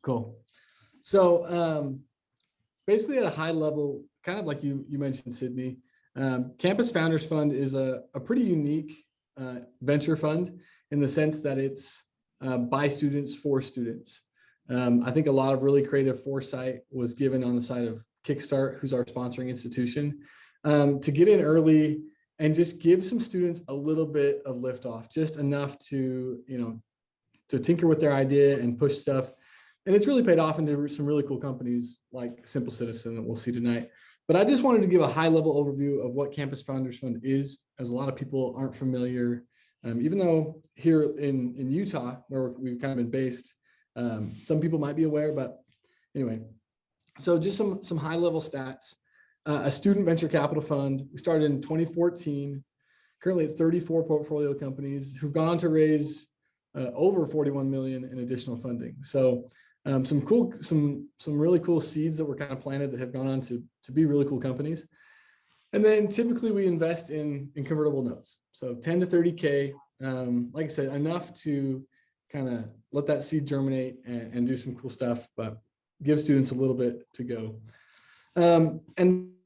Cool. So basically at a high level, kind of like you mentioned, Sydney, Campus Founders Fund is a pretty unique venture fund in the sense that it's by students for students. I think a lot of really creative foresight was given on the side of Kickstart, who's our sponsoring institution, to get in early and just give some students a little bit of liftoff, just enough to, to tinker with their idea and push stuff. And it's really paid off into some really cool companies like SimpleCitizen that we'll see tonight. But I just wanted to give a high level overview of what Campus Founders Fund is, as a lot of people aren't familiar. Even though here in Utah, where we've kind of been based, some people might be aware, but anyway. So just some high level stats. A student venture capital fund. We started in 2014, currently at 34 portfolio companies who've gone on to raise over 41 million in additional funding. So some really cool seeds that were kind of planted that have gone on to be really cool companies. And then typically we invest in convertible notes. So 10 to 30K, like I said, enough to kind of let that seed germinate and do some cool stuff, but give students a little bit to go. And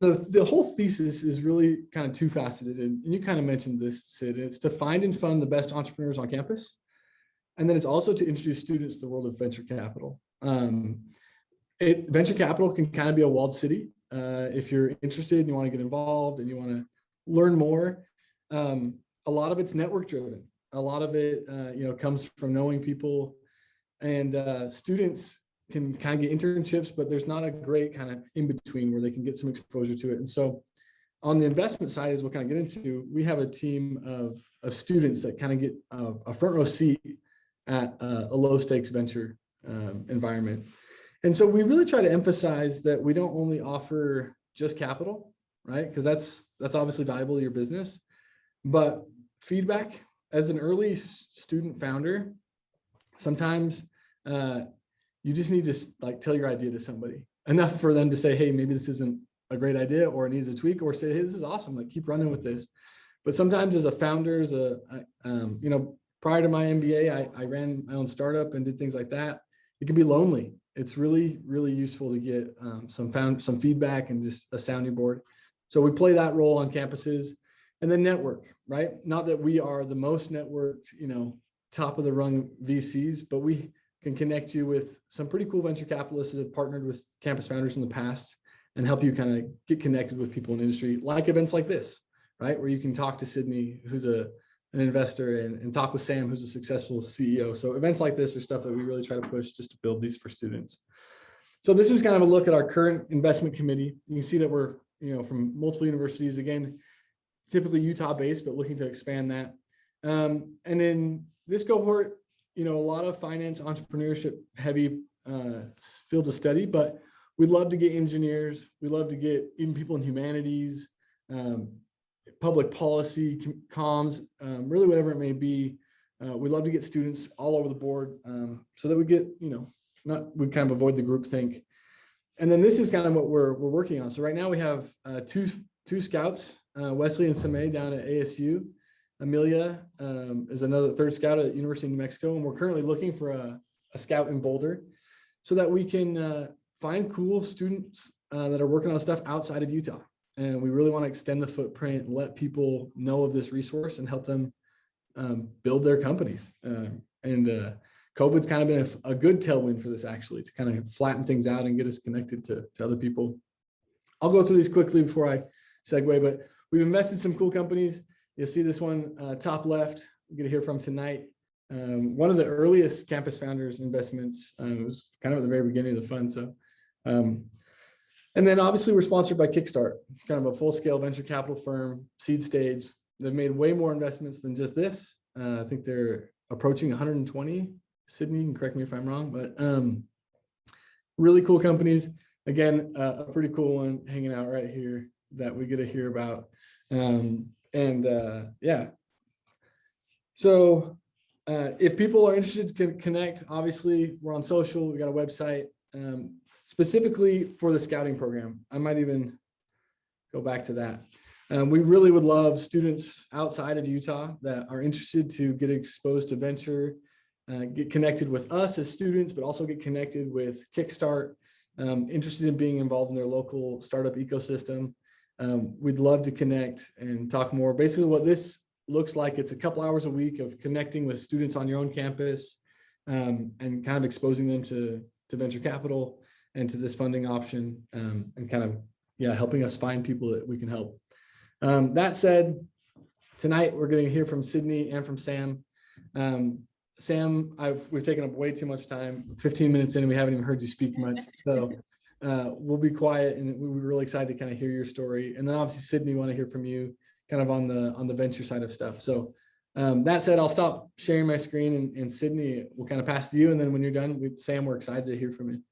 the whole thesis is really kind of two-faceted, and you kind of mentioned this, Sid. It's to find and fund the best entrepreneurs on campus, and then it's also to introduce students to the world of venture capital. Venture capital can kind of be a walled city. If you're interested and you want to get involved and you want to learn more, a lot of it's network-driven. A lot of it, comes from knowing people, and students can kind of get internships, but there's not a great kind of in between where they can get some exposure to it. And so on the investment side, as we'll kind of get into, we have a team of students that kind of get a front row seat at a low stakes venture environment. And so we really try to emphasize that we don't only offer just capital, right? Because that's obviously valuable to your business, but feedback. As an early student founder, sometimes you just need to tell your idea to somebody enough for them to say, hey, maybe this isn't a great idea or it needs a tweak, or say, hey, this is awesome. Keep running with this. But sometimes as a founder, prior to my MBA, I ran my own startup and did things like that. It can be lonely. It's really, really useful to get some feedback and just a sounding board. So we play that role on campuses. And then network, right? Not that we are the most networked, top of the rung VCs, but we can connect you with some pretty cool venture capitalists that have partnered with campus founders in the past and help you kind of get connected with people in the industry, like events like this, right? Where you can talk to Sydney, who's an investor, and talk with Sam, who's a successful CEO. So events like this are stuff that we really try to push just to build these for students. So this is kind of a look at our current investment committee. You can see that we're, from multiple universities, again, typically Utah based, but looking to expand that. And in this cohort, a lot of finance, entrepreneurship heavy fields of study, but we'd love to get engineers. We love to get even people in humanities, public policy, comms, really whatever it may be. We'd love to get students all over the board so that we get, we kind of avoid the group think. And then this is kind of what we're working on. So right now we have two scouts, Wesley and Samay down at ASU. Amelia is another third scout at University of New Mexico. And we're currently looking for a scout in Boulder so that we can find cool students that are working on stuff outside of Utah. And we really want to extend the footprint and let people know of this resource and help them build their companies. COVID's kind of been a good tailwind for this, actually, to kind of flatten things out and get us connected to other people. I'll go through these quickly before I segue, but we've invested in some cool companies. You'll see this one top left, we're going to hear from tonight. One of the earliest campus founders investments. Was kind of at the very beginning of the fund. So, and then obviously we're sponsored by Kickstart, kind of a full-scale venture capital firm, seed stage. They've made way more investments than just this. I think they're approaching 120. Sydney, you can correct me if I'm wrong, but really cool companies. Again, a pretty cool one hanging out right here that we get to hear about. Yeah. So if people are interested to connect, obviously we're on social, we got a website specifically for the scouting program. I might even go back to that. We really would love students outside of Utah that are interested to get exposed to venture, get connected with us as students, but also get connected with Kickstart, interested in being involved in their local startup ecosystem. We'd love to connect and talk more. Basically what this looks like, it's a couple hours a week of connecting with students on your own campus, and kind of exposing them to venture capital and to this funding option, and kind of, helping us find people that we can help. That said, tonight we're going to hear from Sydney and from Sam. Sam, we've taken up way too much time, 15 minutes in, and we haven't even heard you speak much. So we'll be quiet, and we're really excited to kind of hear your story. And then obviously, Sydney, we want to hear from you kind of on the venture side of stuff. So that said, I'll stop sharing my screen, and Sydney, we'll kind of pass to you. And then when you're done, Sam, we're excited to hear from you.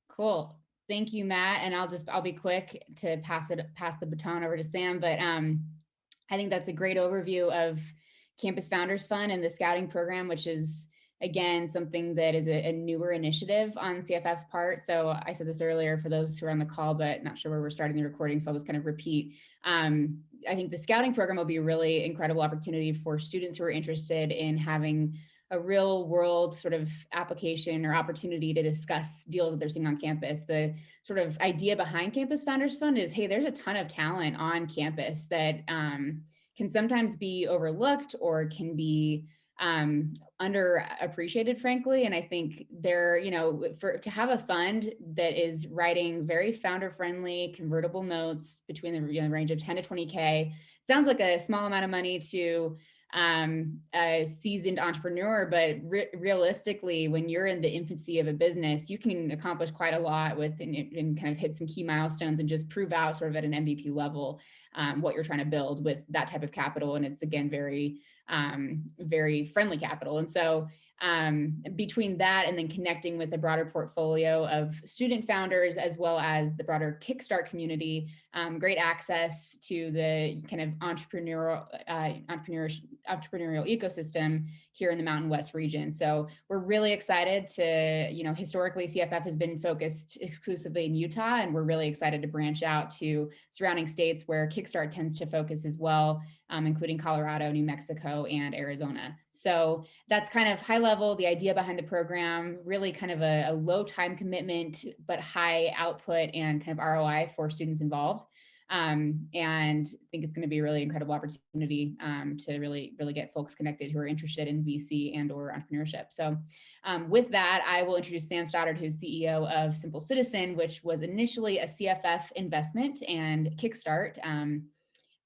Cool. Thank you, Matt. And I'll be quick to pass the baton over to Sam. But I think that's a great overview of Campus Founders Fund and the scouting program, which is, again, something that is a newer initiative on CFF's part. So I said this earlier for those who are on the call, but not sure where we're starting the recording, so I'll just kind of repeat. I think the scouting program will be a really incredible opportunity for students who are interested in having a real world sort of application or opportunity to discuss deals that they're seeing on campus. The sort of idea behind Campus Founders Fund is, hey, there's a ton of talent on campus that can sometimes be overlooked or can be underappreciated, frankly. And I think to have a fund that is writing very founder-friendly convertible notes between the range of 10 to 20K, sounds like a small amount of money to a seasoned entrepreneur, but realistically, when you're in the infancy of a business, you can accomplish quite a lot and kind of hit some key milestones and just prove out sort of at an MVP level what you're trying to build with that type of capital. And it's, again, very, very friendly capital. And so between that and then connecting with a broader portfolio of student founders, as well as the broader Kickstart community, great access to the kind of entrepreneurial ecosystem here in the Mountain West region. So we're really excited to, historically CFF has been focused exclusively in Utah, and we're really excited to branch out to surrounding states where Kickstart tends to focus as well, including Colorado, New Mexico, and Arizona. So that's kind of high level, the idea behind the program, really kind of a low time commitment, but high output and kind of ROI for students involved. And I think it's going to be a really incredible opportunity to really get folks connected who are interested in VC and or entrepreneurship. So with that, I will introduce Sam Stoddard, who's CEO of SimpleCitizen, which was initially a CFF investment and Kickstart,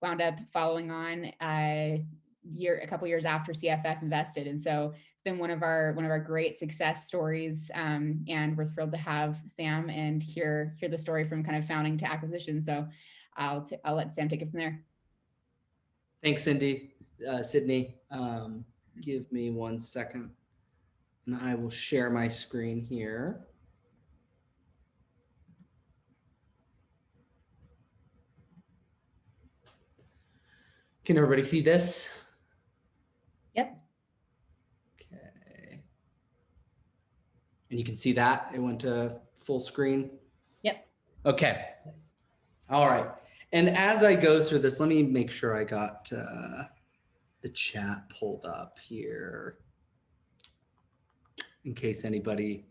wound up following on a couple years after CFF invested. And so it's been one of our great success stories. And we're thrilled to have Sam and hear the story from kind of founding to acquisition. So I'll let Sam take it from there. Thanks, Sydney. Give me 1 second and I will share my screen here. Can everybody see this? Yep. Okay. And you can see that it went to full screen. Yep. Okay. All right. And as I go through this, let me make sure I got the chat pulled up here in case anybody,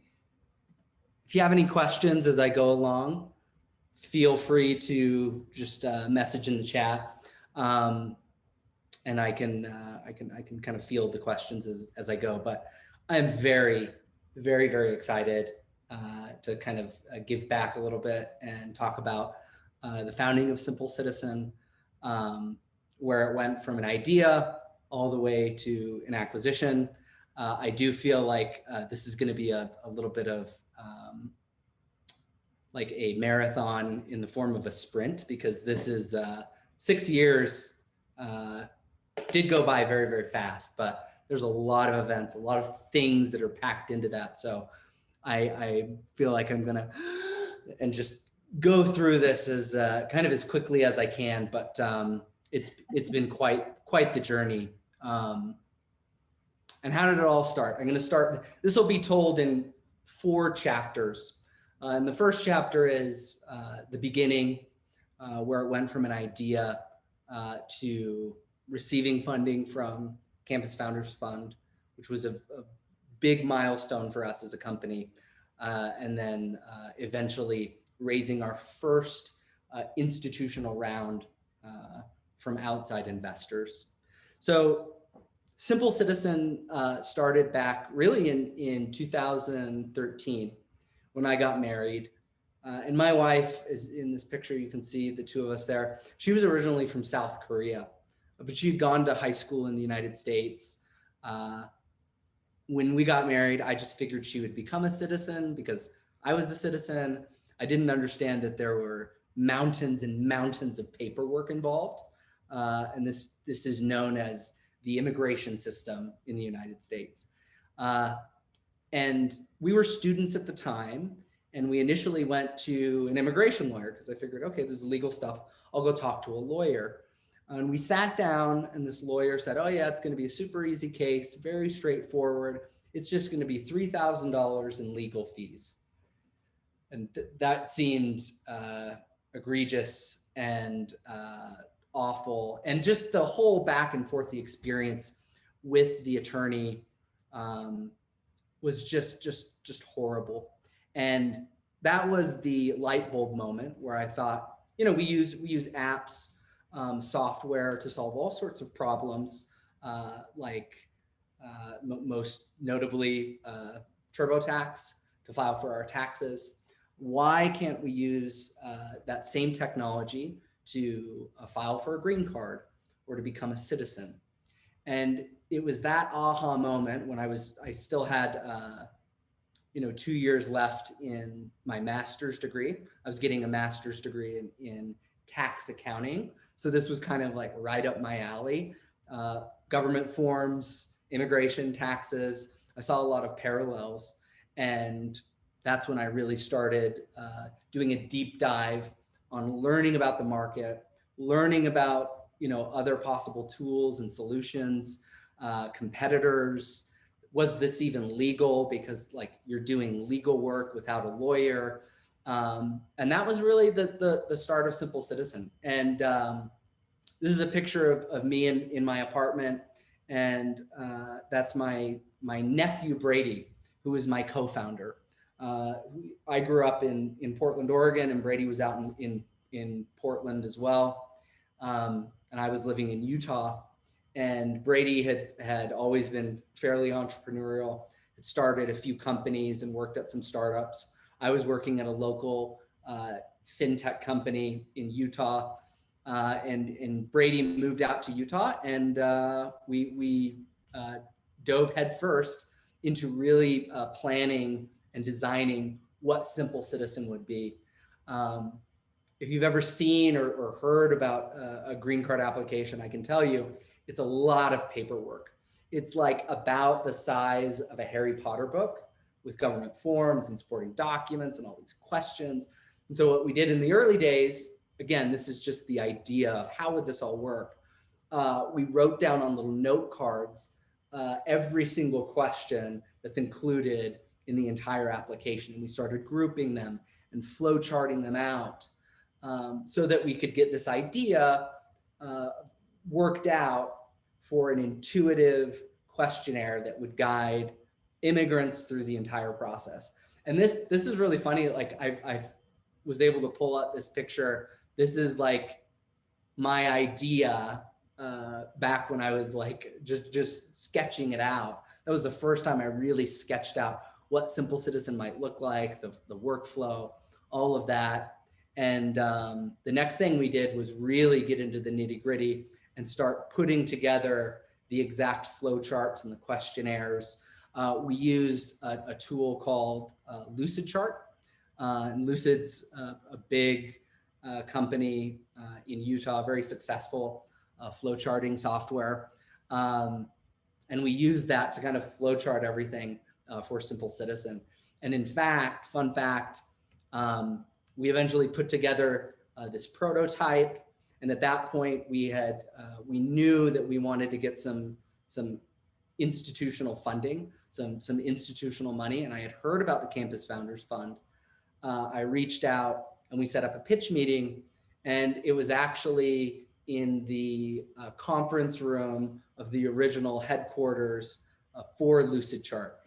if you have any questions as I go along, feel free to just message in the chat. And I can kind of field the questions as I go, but I'm very, very, very excited to kind of give back a little bit and talk about the founding of SimpleCitizen, where it went from an idea all the way to an acquisition. I do feel like this is going to be a little bit of like a marathon in the form of a sprint, because this is 6 years did go by very, very fast, but there's a lot of events, a lot of things that are packed into that. So I feel like I'm gonna and just go through this as kind of as quickly as I can, but it's been quite the journey. And how did it all start? I'm going to start, this will be told in 4 chapters. And the first chapter is the beginning, where it went from an idea to receiving funding from Campus Founders Fund, which was a big milestone for us as a company. And then eventually raising our first institutional round from outside investors. So SimpleCitizen started back really in 2013 when I got married. And my wife is in this picture. You can see the two of us there. She was originally from South Korea, but she had gone to high school in the United States. When we got married, I just figured she would become a citizen because I was a citizen. I didn't understand that there were mountains and mountains of paperwork involved. And this is known as the immigration system in the United States. And we were students at the time, and we initially went to an immigration lawyer because I figured, okay, this is legal stuff. I'll go talk to a lawyer. And we sat down and this lawyer said, oh yeah, it's going to be a super easy case, very straightforward. It's just going to be $3,000 in legal fees. And that seemed egregious and awful. And just the whole back and forth, the experience with the attorney was just horrible. And that was the light bulb moment where I thought, you know, we use apps, software to solve all sorts of problems, like most notably TurboTax to file for our taxes. Why can't we use that same technology to file for a green card or to become a citizen? And it was that aha moment when I still had 2 years left in my master's degree. I was getting a master's degree in tax accounting. So this was kind of like right up my alley. Government forms, immigration, taxes. I saw a lot of parallels. And that's when I really started doing a deep dive on learning about the market, learning about other possible tools and solutions, competitors. Was this even legal? Because like you're doing legal work without a lawyer. And that was really the start of SimpleCitizen. And this is a picture of me in my apartment. And that's my nephew, Brady, who is my co-founder. I grew up in Portland, Oregon, and Brady was out in Portland as well. And I was living in Utah. And Brady had always been fairly entrepreneurial, had started a few companies and worked at some startups. I was working at a local fintech company in Utah, and Brady moved out to Utah, and we dove headfirst into really planning and designing what SimpleCitizen would be. If you've ever seen or heard about a green card application, I can tell you, it's a lot of paperwork. It's like about the size of a Harry Potter book with government forms and supporting documents and all these questions. And so what we did in the early days, again, this is just the idea of how would this all work. We wrote down on little note cards every single question that's included in the entire application. And we started grouping them and flow charting them out so that we could get this idea worked out for an intuitive questionnaire that would guide immigrants through the entire process. And this is really funny. Like I was able to pull up this picture. This is like my idea back when I was like just sketching it out. That was the first time I really sketched out what SimpleCitizen might look like, the workflow, all of that. And the next thing we did was really get into the nitty-gritty and start putting together the exact flow charts and the questionnaires. We use a tool called Lucidchart. And Lucid's a big company in Utah, very successful flow charting software. And we use that to kind of flow chart everything for SimpleCitizen. And in fact, fun fact, we eventually put together this prototype. And at that point, we knew that we wanted to get some institutional funding, some institutional money. And I had heard about the Campus Founders Fund. I reached out and we set up a pitch meeting, and it was actually in the conference room of the original headquarters for Lucid Chart.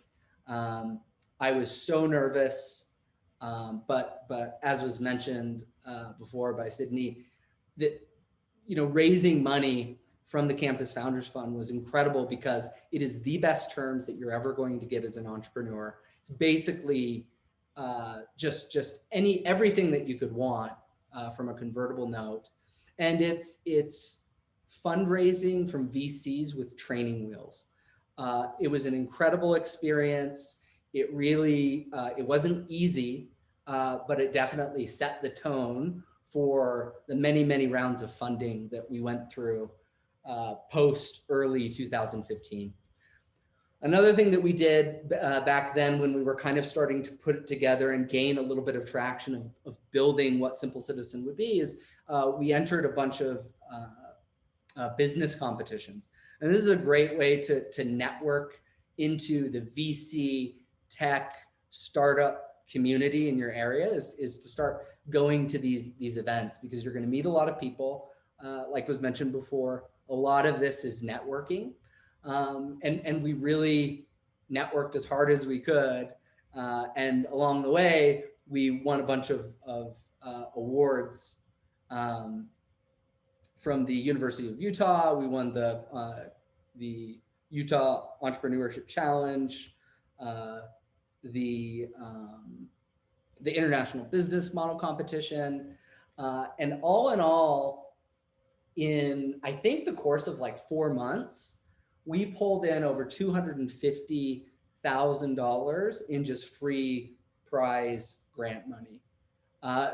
I was so nervous, but as was mentioned before by Sydney, that raising money from the Campus Founders Fund was incredible because it is the best terms that you're ever going to get as an entrepreneur. It's basically just everything that you could want from a convertible note, and it's fundraising from VCs with training wheels. It was an incredible experience. It really it wasn't easy, but it definitely set the tone for the many rounds of funding that we went through post early 2015. Another thing that we did back then when we were kind of starting to put it together and gain a little bit of traction of building what SimpleCitizen would be is we entered a bunch of business competitions. And this is a great way to network into the VC tech startup community in your area is to start going to these events, because you're going to meet a lot of people. Like was mentioned before, a lot of this is networking. And we really networked as hard as we could. And along the way, we won a bunch of awards from the University of Utah. We won the Utah Entrepreneurship Challenge, the International Business Model Competition, and all in all, in I think the course of like 4 months, we pulled in over $250,000 in just free prize grant money.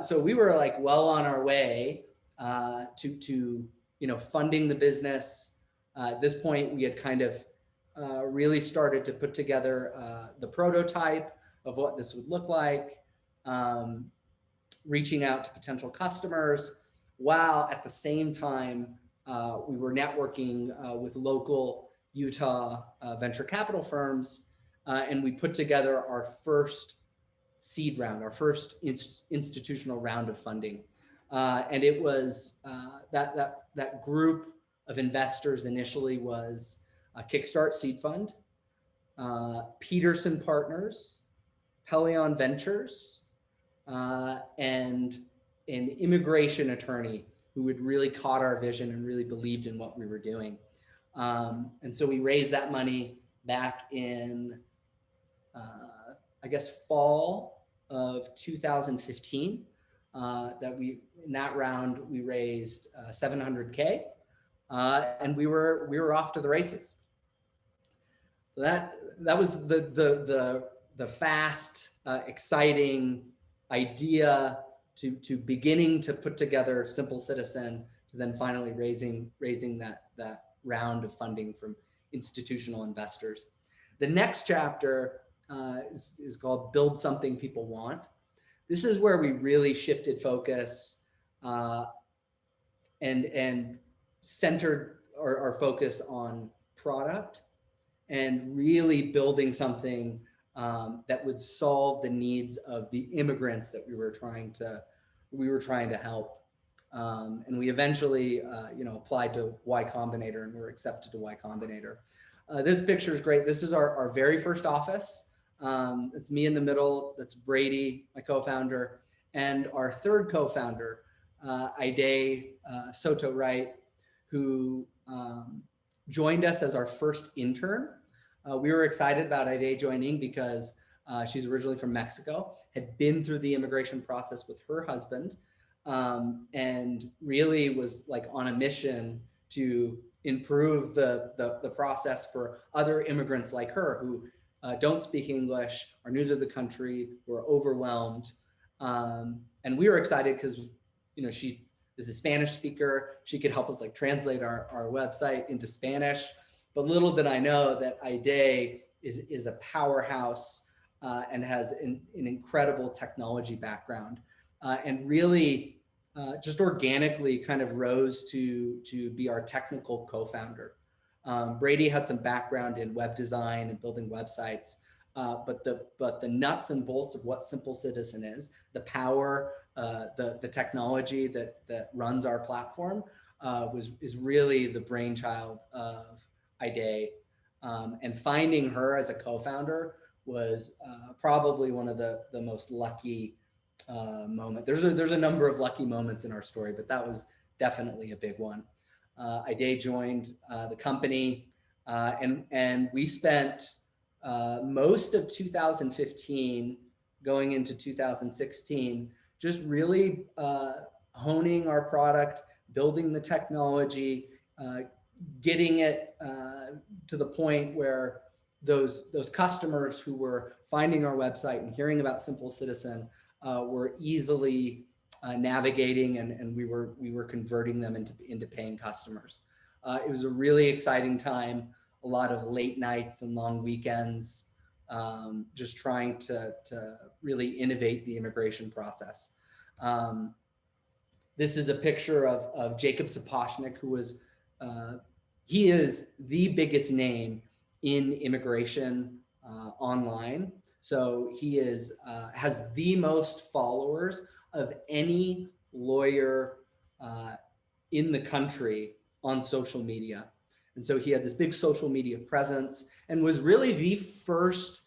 So we were like well on our way to funding the business. At this point, we had kind of really started to put together the prototype of what this would look like, reaching out to potential customers, while at the same time we were networking with local Utah venture capital firms, and we put together our first seed round, our first institutional round of funding. And it was that group of investors initially was a Kickstart Seed Fund, Peterson Partners, Pelion Ventures, and an immigration attorney who had really caught our vision and really believed in what we were doing. And so we raised that money back in, I guess, fall of 2015. In that round, we raised $700K, and we were off to the races. So that was the fast, exciting idea to beginning to put together SimpleCitizen, to then finally raising that round of funding from institutional investors. The next chapter is called Build Something People Want. This is where we really shifted focus and centered our focus on product and really building something that would solve the needs of the immigrants that we were trying to help. And we eventually, applied to Y Combinator, and we were accepted to Y Combinator. This picture is great. This is our very first office. It's me in the middle. That's Brady, my co-founder, and our third co-founder, Ide Soto-Wright, who joined us as our first intern. We were excited about Ide joining because she's originally from Mexico, had been through the immigration process with her husband, and really was like on a mission to improve the process for other immigrants like her who don't speak English, are new to the country, were overwhelmed. And we were excited because, she is a Spanish speaker. She could help us like translate our website into Spanish. But little did I know that Ide is a powerhouse and has an incredible technology background, and really just organically kind of rose to be our technical co-founder. Brady had some background in web design and building websites, but the nuts and bolts of what SimpleCitizen is, the power, the technology that runs our platform, is really the brainchild of Ide. And finding her as a co-founder was probably one of the most lucky moment. There's a number of lucky moments in our story, but that was definitely a big one. Ide joined the company, and we spent most of 2015 going into 2016 just really honing our product, building the technology, getting it to the point where those customers who were finding our website and hearing about SimpleCitizen were easily navigating, and we were converting them into paying customers. It was a really exciting time, a lot of late nights and long weekends, just trying to really innovate the immigration process. This is a picture of Jacob Sapochnik, who was, he is the biggest name in immigration online. So he is has the most followers of any lawyer in the country on social media. And so he had this big social media presence and was really the first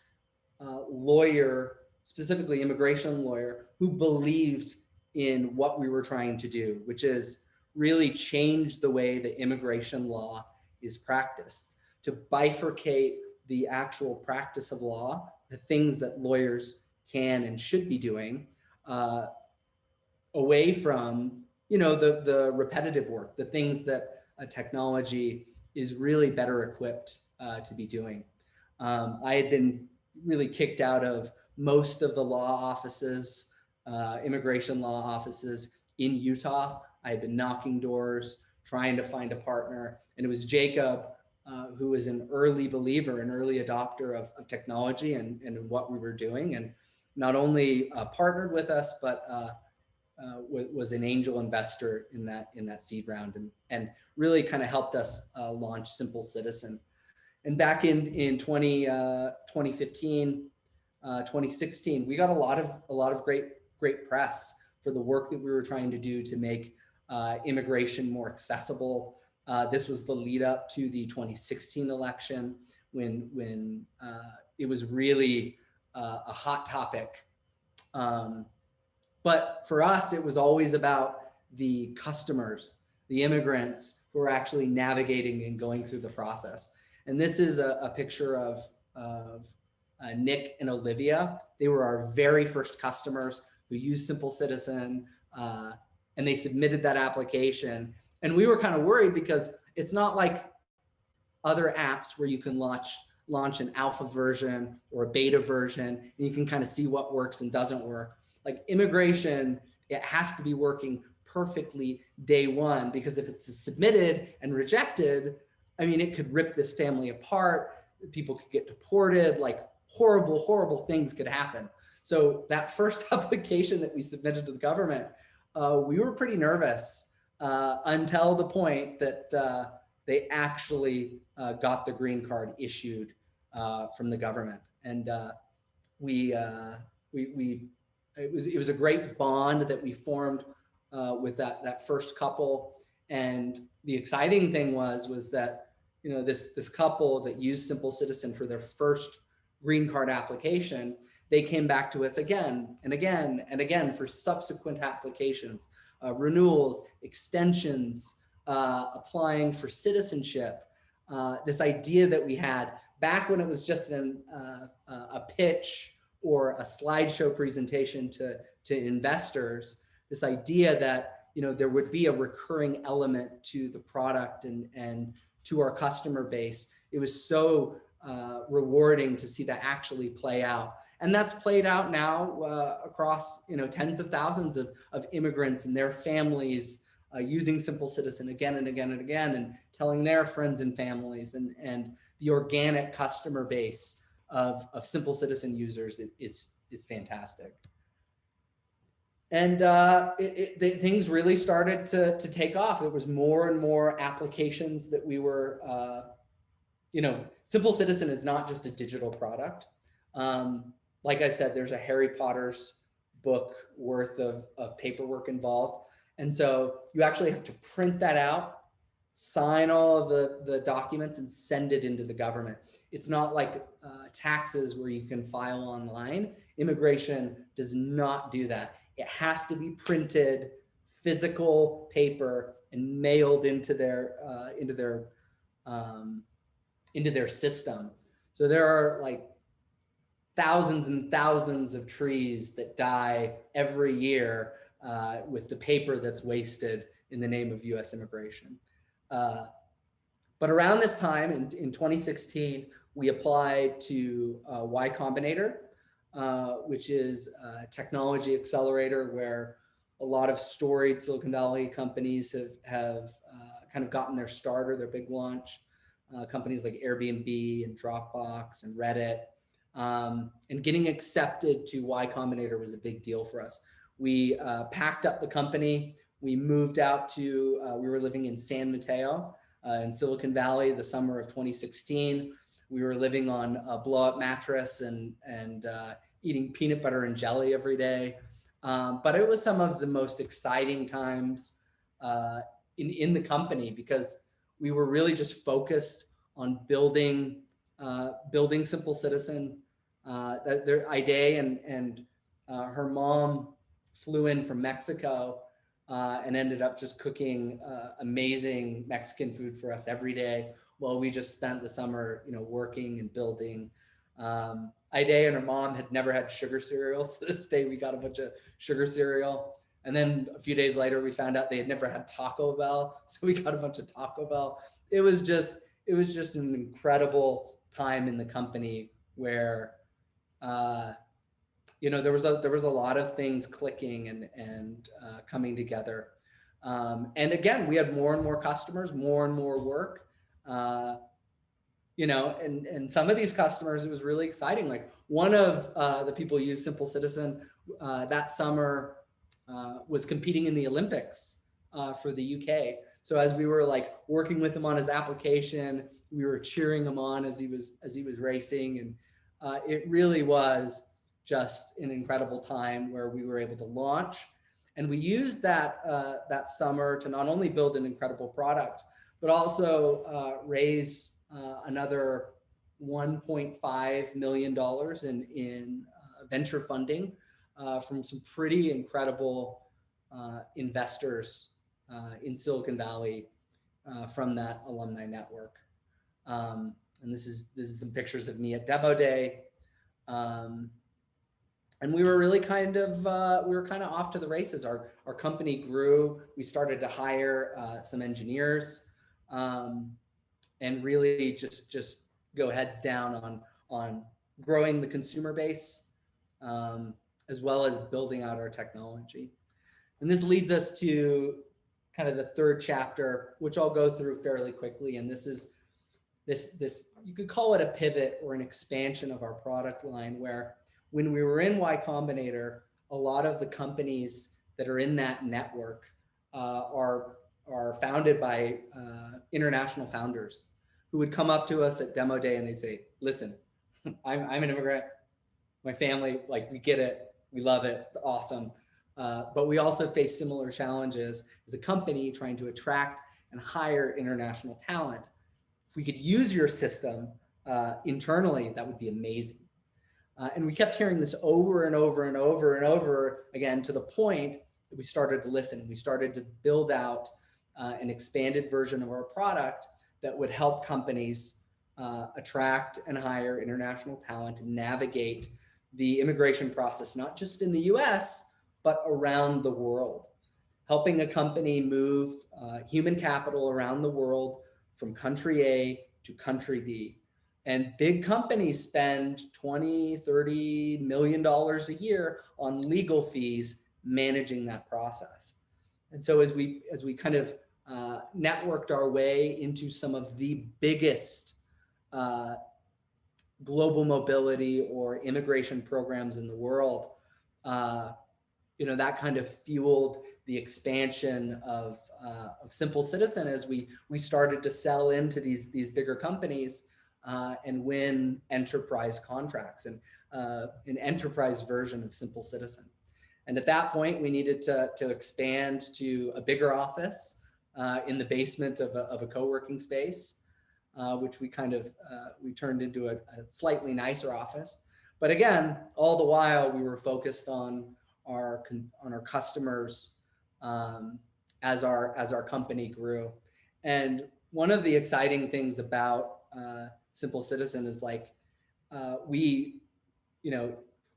lawyer, specifically immigration lawyer, who believed in what we were trying to do, which is really change the way the immigration law is practiced, to bifurcate the actual practice of law, the things that lawyers can and should be doing, away from, you know, the repetitive work, the things that a technology is really better equipped to be doing. I had been really kicked out of most of the law offices, immigration law offices in Utah. I had been knocking doors, trying to find a partner. And it was Jacob, who was an early believer, an early adopter of technology and what we were doing. And not only partnered with us, but was an angel investor in that seed round, and really kind of helped us launch SimpleCitizen. And back in 2015, 2016, we got a lot of great press for the work that we were trying to do to make immigration more accessible. This was the lead up to the 2016 election, when it was really a hot topic. But for us, it was always about the customers, the immigrants who are actually navigating and going through the process. And this is a picture of Nick and Olivia. They were our very first customers who used SimpleCitizen, and they submitted that application. And we were kind of worried because it's not like other apps where you can launch an alpha version or a beta version, and you can kind of see what works and doesn't work. Like immigration, it has to be working perfectly day one, because if it's submitted and rejected, I mean, it could rip this family apart. People could get deported, like horrible, horrible things could happen. So that first application that we submitted to the government, we were pretty nervous until the point that they actually got the green card issued from the government. And it was a great bond that we formed with that first couple. And the exciting thing was that, you know, this couple that used SimpleCitizen for their first green card application, they came back to us again and again and again for subsequent applications, renewals, extensions, applying for citizenship. This idea that we had back when it was just a pitch or a slideshow presentation to investors, this idea that, you know, there would be a recurring element to the product and to our customer base. It was so rewarding to see that actually play out. And that's played out now across, you know, tens of thousands of immigrants and their families using SimpleCitizen again and again and again, and telling their friends and families, and the organic customer base of SimpleCitizen users is fantastic. And things really started to take off. There was more and more applications that we were, you know, SimpleCitizen is not just a digital product. Like I said, there's a Harry Potter's book worth of paperwork involved. And so you actually have to print that out, sign all of the documents and send it into the government. It's not like taxes where you can file online. Immigration does not do that. It has to be printed, physical paper, and mailed into their system. So there are like thousands and thousands of trees that die every year with the paper that's wasted in the name of U.S. immigration. But around this time in 2016, we applied to Y Combinator, which is a technology accelerator where a lot of storied Silicon Valley companies have kind of gotten their starter, their big launch. Companies like Airbnb and Dropbox and Reddit. And getting accepted to Y Combinator was a big deal for us. We packed up the company. We moved out to, we were living in San Mateo in Silicon Valley the summer of 2016. We were living on a blow-up mattress and eating peanut butter and jelly every day. But it was some of the most exciting times in the company because we were really just focused on building SimpleCitizen. Ida and her mom flew in from Mexico and ended up just cooking amazing Mexican food for us every day while we just spent the summer, working and building. Ida and her mom had never had sugar cereal, so this day we got a bunch of sugar cereal. And then a few days later, we found out they had never had Taco Bell, so we got a bunch of Taco Bell. It was just an incredible time in the company where, there was a lot of things clicking and coming together. And again, we had more and more customers, more and more work. And some of these customers, it was really exciting. Like one of the people who used SimpleCitizen that summer was competing in the Olympics for the UK. So as we were like working with him on his application, we were cheering him on as he was racing, and it really was just an incredible time where we were able to launch. And we used that summer to not only build an incredible product, but also raise another $1.5 million in venture funding from some pretty incredible investors in Silicon Valley from that alumni network. And this is some pictures of me at Demo Day. And we were really kind of off to the races. Our company grew. We started to hire some engineers and really just go heads down on growing the consumer base as well as building out our technology. And this leads us to kind of the third chapter, which I'll go through fairly quickly. And this is this you could call it a pivot or an expansion of our product line, where when we were in Y Combinator, a lot of the companies that are in that network are founded by international founders who would come up to us at Demo Day and they say, listen, I'm an immigrant. My family, like, we get it. We love it. It's awesome. But we also face similar challenges as a company trying to attract and hire international talent. If we could use your system internally, that would be amazing. And we kept hearing this over and over and over and over again, to the point that we started to listen. We started to build out an expanded version of our product that would help companies attract and hire international talent and navigate the immigration process, not just in the US, but around the world, helping a company move human capital around the world from country A to country B. And big companies spend $20-30 million a year on legal fees managing that process. And so as we kind of networked our way into some of the biggest global mobility or immigration programs in the world, that kind of fueled the expansion of SimpleCitizen as we started to sell into these bigger companies and win enterprise contracts and an enterprise version of SimpleCitizen. And at that point, we needed to expand to a bigger office in the basement of a co-working space, which we we turned into a slightly nicer office. But again, all the while we were focused on our customers as our company grew. And one of the exciting things about SimpleCitizen is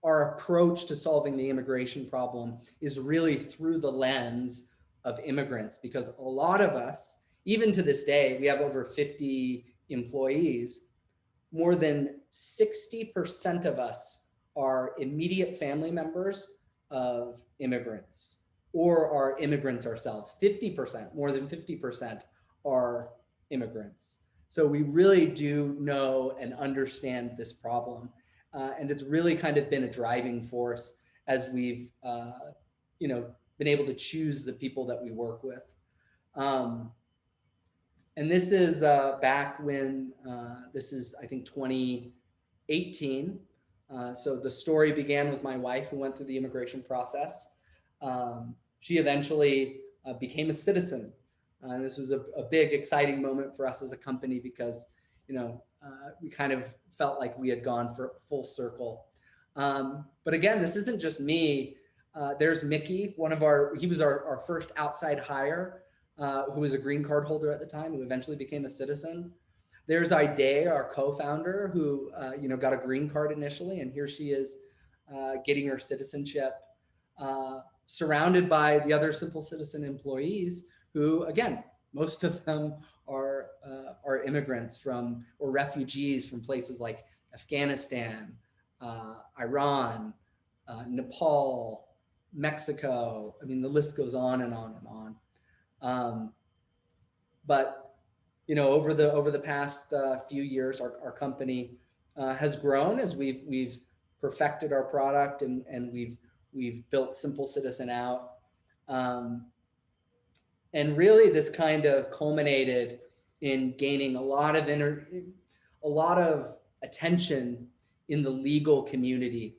our approach to solving the immigration problem is really through the lens of immigrants, because a lot of us, even to this day, we have over 50 employees. More than 60% of us are immediate family members of immigrants or are immigrants ourselves. 50%, more than 50% are immigrants. So we really do know and understand this problem. And it's really kind of been a driving force as we've been able to choose the people that we work with. And this is back when, this is, I think, 2018. So the story began with my wife, who went through the immigration process. She eventually became a citizen. And this was a big, exciting moment for us as a company because, we kind of felt like we had gone for full circle. But again, this isn't just me. There's Mickey, he was our first outside hire, who was a green card holder at the time, who eventually became a citizen. There's Ide, our co-founder, who got a green card initially, and here she is getting her citizenship, surrounded by the other SimpleCitizen employees, who, again, most of them are immigrants or refugees from places like Afghanistan, Iran, Nepal, Mexico. I mean, the list goes on and on and on. But over the past few years, our company has grown as we've perfected our product and we've built SimpleCitizen out. And really, this kind of culminated in gaining a lot of attention in the legal community.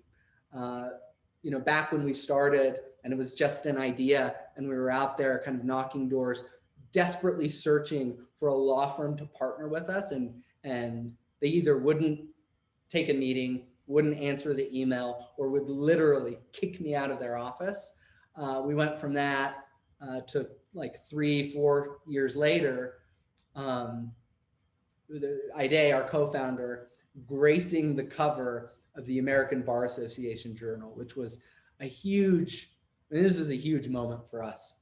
Back when we started, and it was just an idea, and we were out there kind of knocking doors, desperately searching for a law firm to partner with us, and they either wouldn't take a meeting, wouldn't answer the email, or would literally kick me out of their office. We went from that to like 3-4 years later, Ide, our co-founder, gracing the cover of the American Bar Association Journal, which was this was a huge moment for us.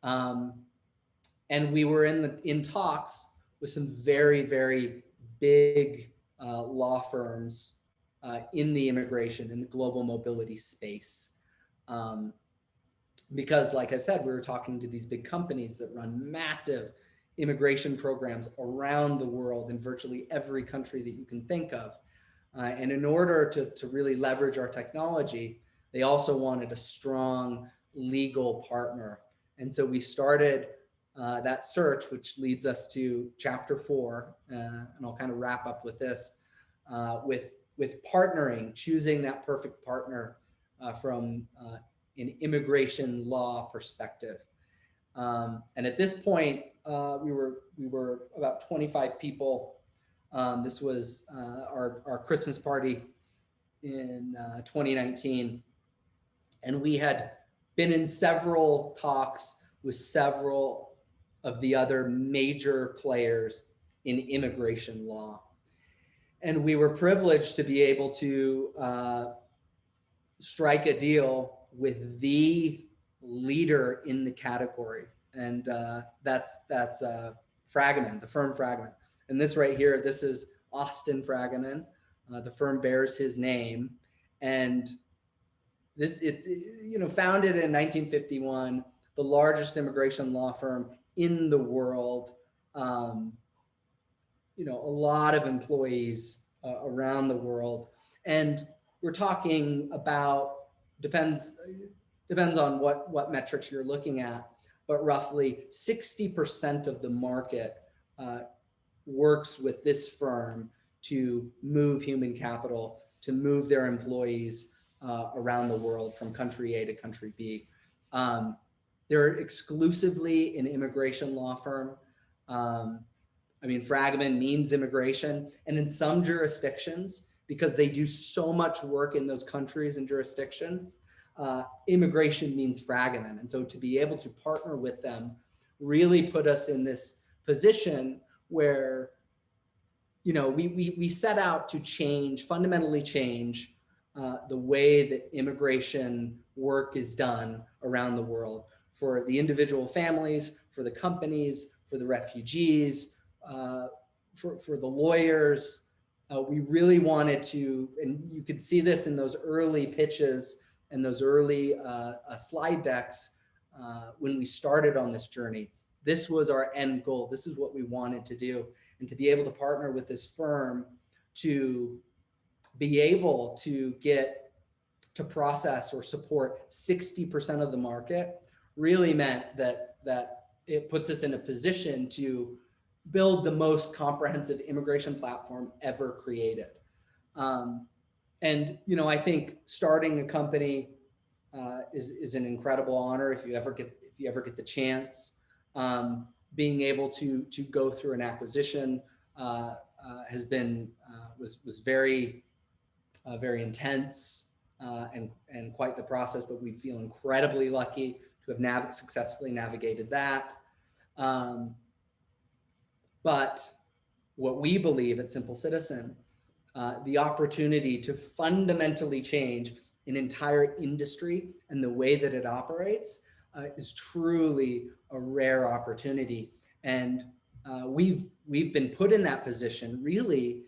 And we were in talks with some very, very big law firms in the immigration, in the global mobility space. Because, like I said, we were talking to these big companies that run massive immigration programs around the world in virtually every country that you can think of. And in order to really leverage our technology, they also wanted a strong legal partner. And so we started that search, which leads us to chapter 4, and I'll kind of wrap up with this, with partnering, choosing that perfect partner from an immigration law perspective. And at this point, we were about 25 people. This was our Christmas party in 2019. And we had been in several talks with several of the other major players in immigration law. And we were privileged to be able to strike a deal with the leader in the category. And that's Fragaman, the firm Fragaman. And this right here, this is Austin Fragaman. The firm bears his name. And it's founded in 1951, the largest immigration law firm in the world. A lot of employees around the world. And we're talking about, depends on what metrics you're looking at, but roughly 60% of the market works with this firm to move human capital, to move their employees around the world from country A to country B. They're exclusively an immigration law firm. I mean, Fragment means immigration, and in some jurisdictions, because they do so much work in those countries and jurisdictions, immigration means Fragment. And so to be able to partner with them really put us in this position where, you know, we set out to fundamentally change the way that immigration work is done around the world for the individual families, for the companies, for the refugees, for the lawyers. We really wanted to, and you could see this in those early pitches and those early slide decks when we started on this journey. This was our end goal. This is what we wanted to do. And to be able to partner with this firm to be able to get to process or support 60% of the market really meant that it puts us in a position to build the most comprehensive immigration platform ever created. And, you know, I think starting a company is an incredible honor if you ever get the chance. Being able to go through an acquisition has been was very very intense and quite the process, but we feel incredibly lucky to have successfully navigated that. But what we believe at SimpleCitizen, the opportunity to fundamentally change an entire industry and the way that it operates is truly a rare opportunity. And we've been put in that position really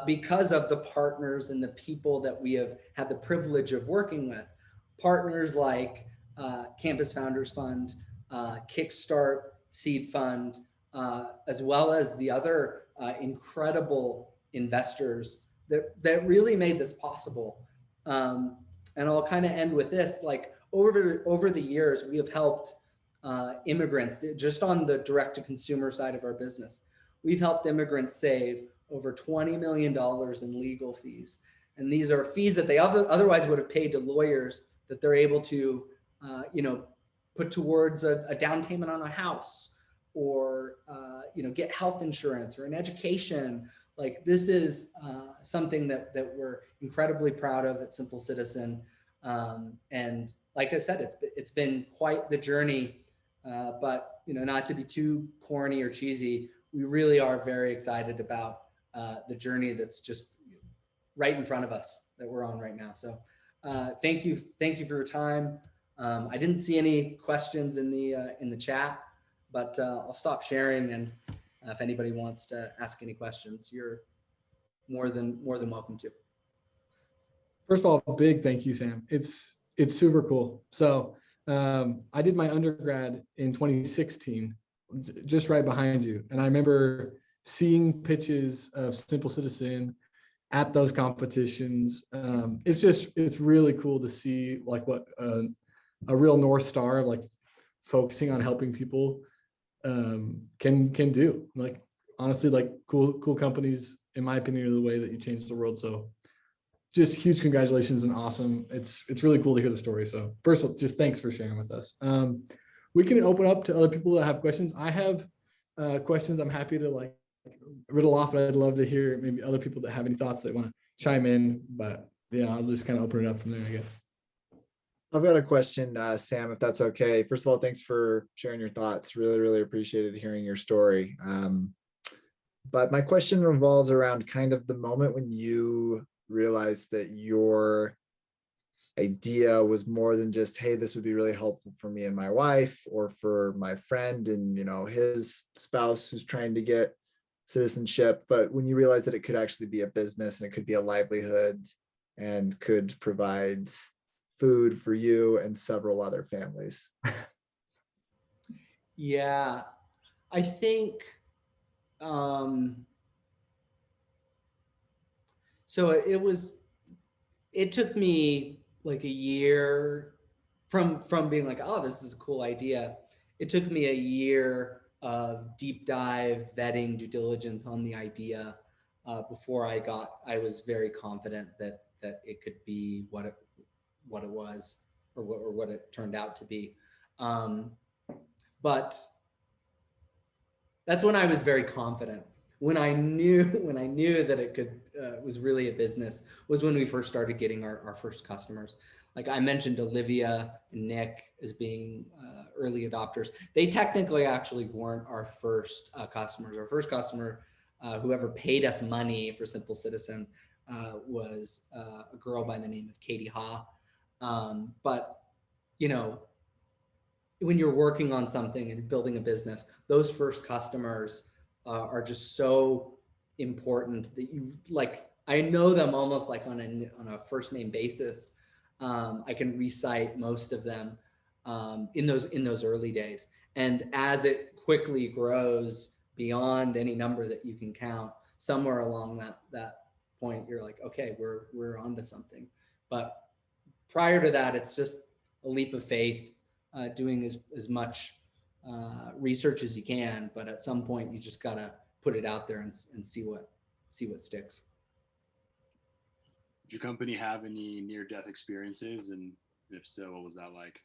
because of the partners and the people that we have had the privilege of working with. Partners like Campus Founders Fund, Kickstart Seed Fund, as well as the other incredible investors that really made this possible. And I'll kind of end with this, like over the years, we have helped immigrants just on the direct to consumer side of our business. We've helped immigrants save over $20 million in legal fees. And these are fees that they otherwise would have paid to lawyers that they're able to, you know, put towards a down payment on a house or, you know, get health insurance or an education. Like this is something that we're incredibly proud of at SimpleCitizen. And like I said, it's been quite the journey, but, you know, not to be too corny or cheesy, we really are very excited about the journey that's just right in front of us that we're on right now. So thank you for your time. I didn't see any questions in the chat, but I'll stop sharing, and if anybody wants to ask any questions, you're more than welcome to. First of all, a big thank you, Sam. It's super cool. So I did my undergrad in 2016, just right behind you, and I remember seeing pitches of SimpleCitizen at those competitions. It's really cool to see like what a real North Star of like focusing on helping people can do. Like honestly, like cool companies, in my opinion, are the way that you change the world. So just huge congratulations and awesome. It's really cool to hear the story. So first of all, just thanks for sharing with us. We can open up to other people that have questions. I have questions I'm happy to like riddle off, but I'd love to hear maybe other people that have any thoughts that want to chime in. But yeah, I'll just kind of open it up from there, I guess. I've got a question, Sam, if that's okay. First of all, thanks for sharing your thoughts. Really, really appreciated hearing your story. But my question revolves around kind of the moment when you realized that your idea was more than just, hey, this would be really helpful for me and my wife, or for my friend and, you know, his spouse who's trying to get citizenship, but when you realize that it could actually be a business and it could be a livelihood and could provide food for you and several other families. Yeah, I think so it took me like a year from being like, oh, this is a cool idea. It took me a year of deep dive vetting, due diligence on the idea before I was very confident that it could be what it was or what it turned out to be. But that's when I was very confident. When I knew that it could was really a business was when we first started getting our first customers. Like I mentioned, Olivia and Nick as being early adopters. They technically actually weren't our first customers. Our first customer, whoever paid us money for SimpleCitizen, was a girl by the name of Katie Ha. But you know, when you're working on something and building a business, those first customers are just so important that you like, I know them almost like on a first name basis. I can recite most of them in those early days. And as it quickly grows beyond any number that you can count, somewhere along that point, you're like, okay, we're onto something. But prior to that, it's just a leap of faith, doing as much research as you can, but at some point you just gotta put it out there and see what sticks. Did your company have any near-death experiences, and if so, what was that like?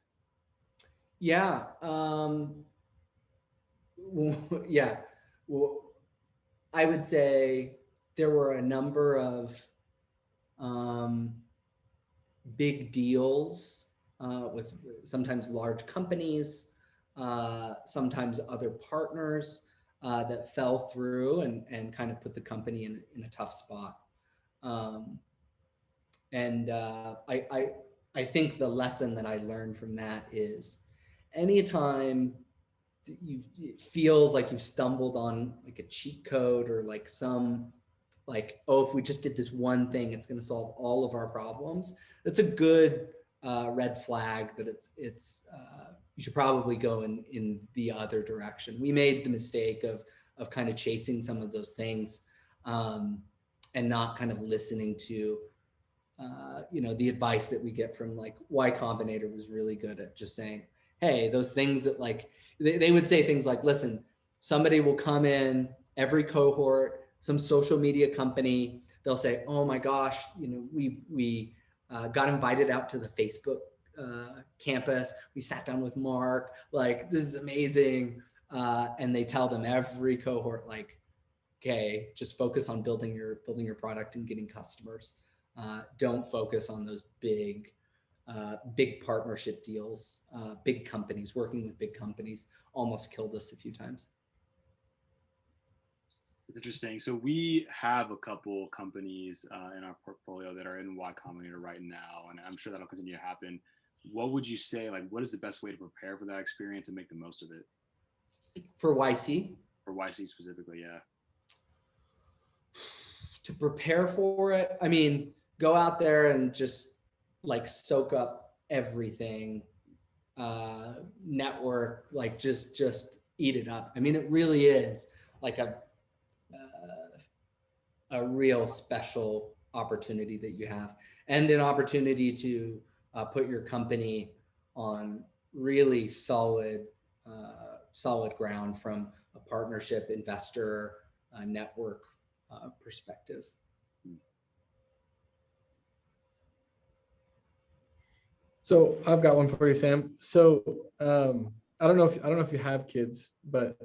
Yeah, yeah. Well, I would say there were a number of big deals with sometimes large companies, sometimes other partners that fell through and kind of put the company in a tough spot. I think the lesson that I learned from that is anytime it feels like you've stumbled on like a cheat code or like some like, oh, if we just did this one thing, it's going to solve all of our problems. That's a good red flag that it's you should probably go in the other direction. We made the mistake of kind of chasing some of those things and not kind of listening to the advice that we get from like Y Combinator was really good at just saying, hey, those things that like they would say things like, listen, somebody will come in every cohort, some social media company, they'll say, oh my gosh, we got invited out to the Facebook campus. We sat down with Mark, like, this is amazing. And they tell them every cohort, like, okay, just focus on building your product and getting customers. Don't focus on those big partnership deals. Big companies, working with big companies almost killed us a few times. It's interesting. So we have a couple companies in our portfolio that are in Y Combinator right now, and I'm sure that'll continue to happen. What would you say, like, what is the best way to prepare for that experience and make the most of it? For YC? For YC specifically, yeah. To prepare for it, I mean, go out there and just like soak up everything, network, like just eat it up. I mean, it really is like a real special opportunity that you have, and an opportunity to put your company on really solid ground from a partnership, investor, network perspective. So I've got one for you, Sam. So I don't know if you have kids, but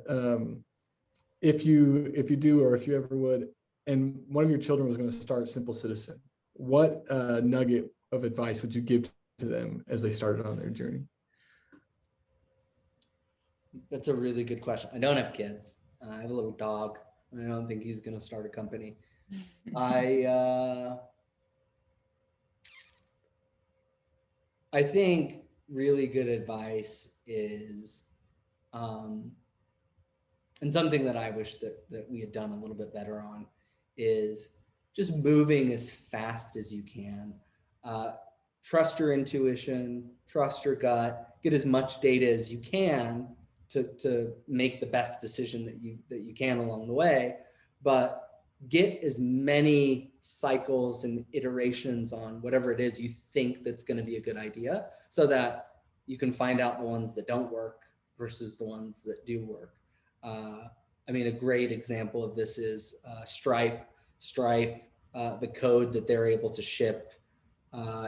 if you do, or if you ever would, and one of your children was going to start SimpleCitizen, what nugget of advice would you give to them as they started on their journey? That's a really good question. I don't have kids. I have a little dog. I don't think he's going to start a company. I think really good advice is, and something that I wish that we had done a little bit better on, is just moving as fast as you can. Trust your intuition, trust your gut, get as much data as you can to make the best decision that you can along the way, but get as many cycles and iterations on whatever it is you think that's going to be a good idea, so that you can find out the ones that don't work versus the ones that do work. I mean, a great example of this is Stripe, the code that they're able to ship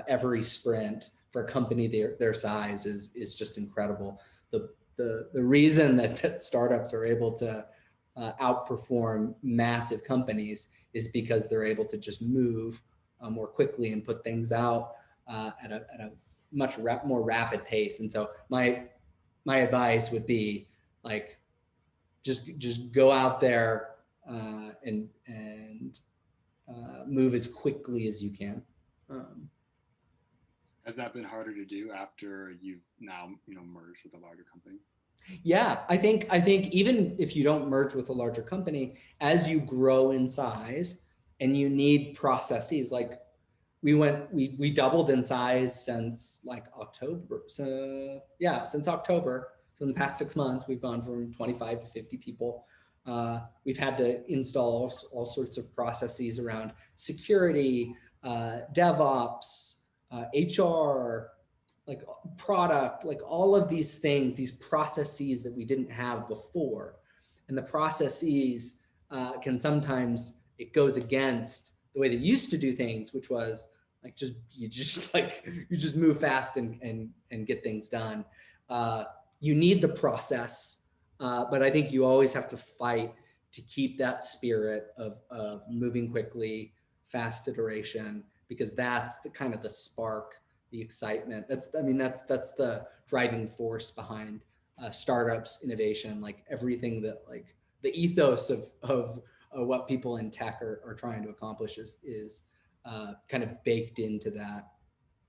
every sprint for a company their size is just incredible. The reason that startups are able to outperform massive companies is because they're able to just move more quickly and put things out at a much more rapid pace. And so my advice would be like, just go out there and move as quickly as you can. Has that been harder to do after you've now, merged with a larger company? Yeah, I think even if you don't merge with a larger company, as you grow in size and you need processes, like we doubled in size since like October. So yeah, since October. So in the past 6 months, we've gone from 25 to 50 people. We've had to install all sorts of processes around security, DevOps, HR, like product, like all of these things, these processes that we didn't have before. And the processes can sometimes, it goes against the way they used to do things, which was like you just move fast and get things done. You need the process, but I think you always have to fight to keep that spirit of moving quickly, fast iteration, because that's the kind of the spark, the excitement. That's the driving force behind startups, innovation, like everything that like the ethos of what people in tech are trying to accomplish is kind of baked into that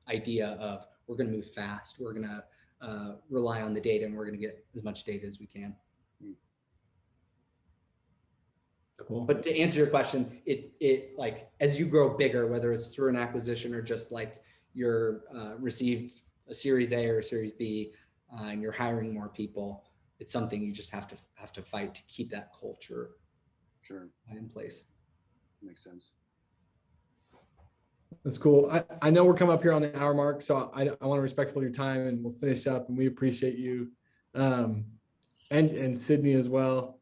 idea of we're going to move fast, we're going to rely on the data, and we're going to get as much data as we can. Cool. But to answer your question, it like as you grow bigger, whether it's through an acquisition or just like you're received a Series A or a Series B, and you're hiring more people, it's something you just have to fight to keep that culture in place. Makes sense. That's cool. I know we're coming up here on the hour mark, so I want to respectful your time, and we'll finish up. And we appreciate you, and Sydney as well.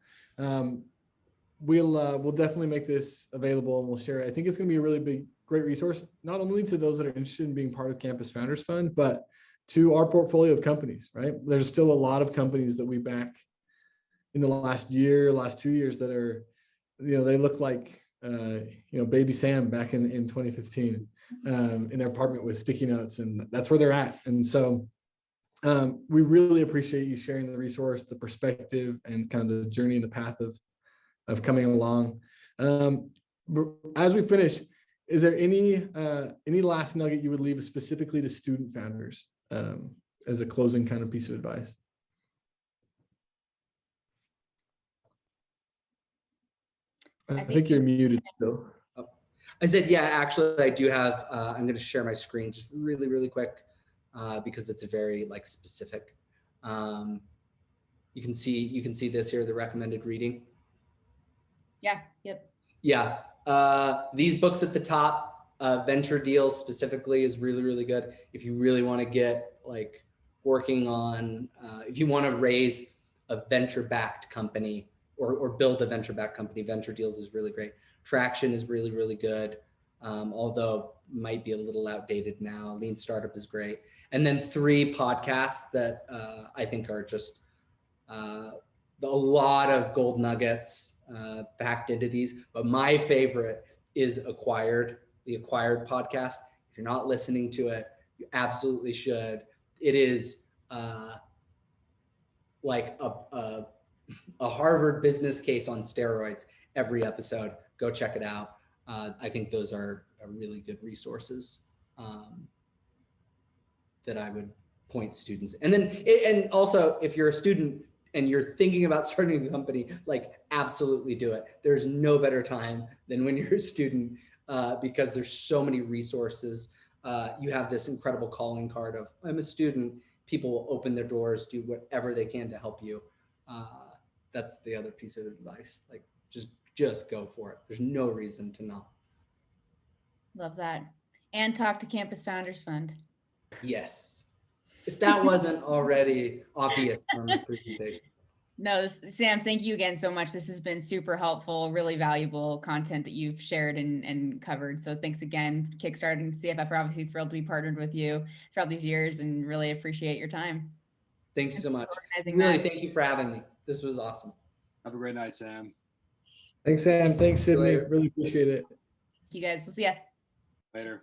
We'll definitely make this available and we'll share it. I think it's going to be a really great resource, not only to those that are interested in being part of Campus Founders Fund, but to our portfolio of companies. Right, there's still a lot of companies that we back in the last 2 years that are, they look like. Baby Sam back in 2015 in their apartment with sticky notes, and that's where they're at. And so we really appreciate you sharing the resource, the perspective, and kind of the journey and the path of coming along. As we finish, is there any last nugget you would leave specifically to student founders as a closing kind of piece of advice? I think you're muted still. I said, yeah, actually, I do have, I'm going to share my screen just really, really quick because it's a very like specific. You can see this here, the recommended reading. Yeah. Yep. Yeah. These books at the top, Venture Deals specifically is really, really good. If you really want to get like working on, if you want to raise a venture-backed company, or build a venture-backed company, Venture Deals is really great. Traction is really, really good, although might be a little outdated now. Lean Startup is great. And then 3 podcasts that I think are just a lot of gold nuggets packed into these. But my favorite is the Acquired podcast. If you're not listening to it, you absolutely should. It is like a Harvard business case on steroids every episode. Go check it out. I think those are really good resources that I would point students. And then, and also if you're a student and you're thinking about starting a company, like absolutely do it. There's no better time than when you're a student because there's so many resources. You have this incredible calling card of I'm a student. People will open their doors, do whatever they can to help you. That's the other piece of advice. Like just go for it. There's no reason to not. Love that. And talk to Campus Founders Fund. Yes. If that wasn't already obvious from the presentation. No, Sam, thank you again so much. This has been super helpful, really valuable content that you've shared and covered. So thanks again. Kickstart and CFF are obviously thrilled to be partnered with you throughout these years and really appreciate your time. Thank you so much. Organizing Really, that. thank you for having me. This was awesome. Have a great night, Sam. Thanks, Sam. Thanks, See you Sydney. later. Really appreciate it. You guys, we'll see ya. Later.